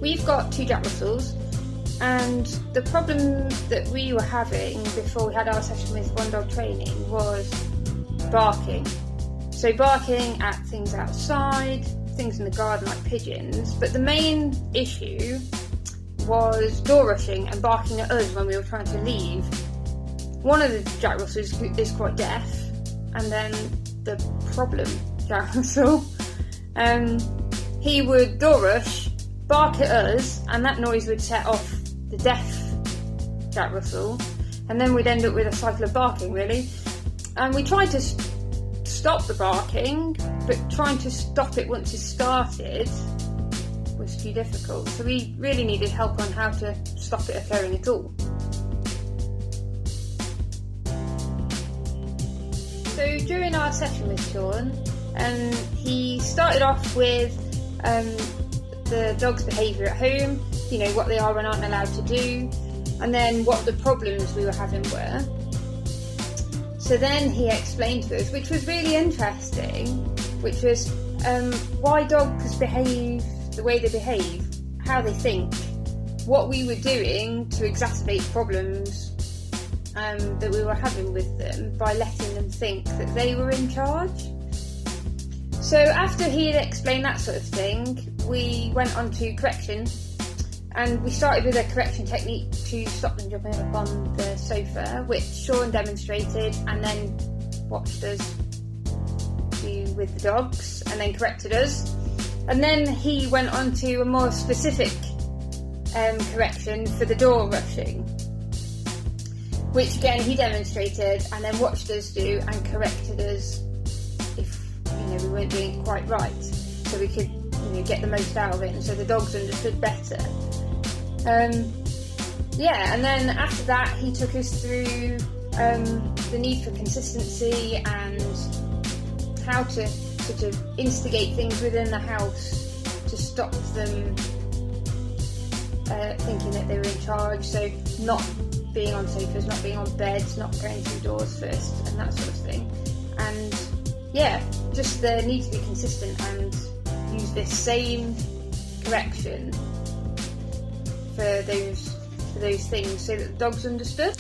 we've got 2 Jack Russells, and the problem that we were having before we had our session with one dog training was barking. So barking at things outside, things in the garden like pigeons, but the main issue was door rushing and barking at us when we were trying to leave. One of the Jack Russells is quite deaf, and then the problem Jack Russell, he would door rush, bark at us, and that noise would set off the deaf Jack Russell, and then we'd end up with a cycle of barking, really. And we tried to stop the barking, but trying to stop it once it started was too difficult. So we really needed help on how to stop it occurring at all. So during our session with Sean, he started off with the dog's behaviour at home, you know, what they are and aren't allowed to do, and then what the problems we were having were. So then he explained to us, which was really interesting, which was why dogs behave the way they behave, how they think, what we were doing to exacerbate problems that we were having with them by letting them think that they were in charge. So after he had explained that sort of thing, we went on to correction, and we started with a correction technique to stop them jumping up on the sofa, which Sean demonstrated and then watched us do with the dogs and then corrected us. And then he went on to a more specific correction for the door rushing, which again he demonstrated and then watched us do and corrected us if we weren't doing it quite right, so we could get the most out of it, and so the dogs understood better. And then after that he took us through the need for consistency and how to sort of instigate things within the house to stop them thinking that they were in charge. So not being on sofas, not being on beds, not going through doors first, and that sort of thing. And just the need to be consistent and use this same correction for those things so that the dogs understood.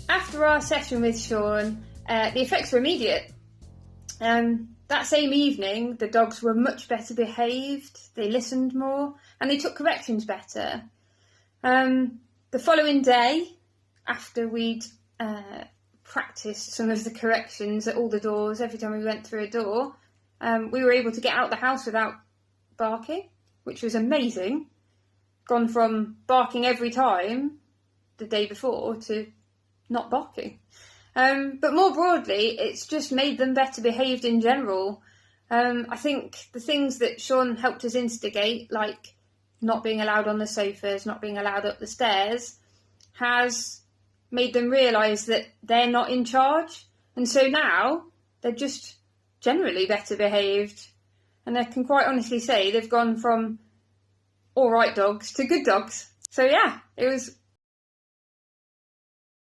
After our session with Sean, the effects were immediate. That same evening, the dogs were much better behaved, they listened more, and they took corrections better. The following day, after we'd practiced some of the corrections at all the doors, every time we went through a door, we were able to get out the house without barking, which was amazing. Gone from barking every time the day before to not barking. But more broadly, it's just made them better behaved in general. I think the things that Sean helped us instigate, like not being allowed on the sofas, not being allowed up the stairs, has made them realise that they're not in charge. And so now they're just generally better behaved. And I can quite honestly say they've gone from all right dogs to good dogs. So yeah, it was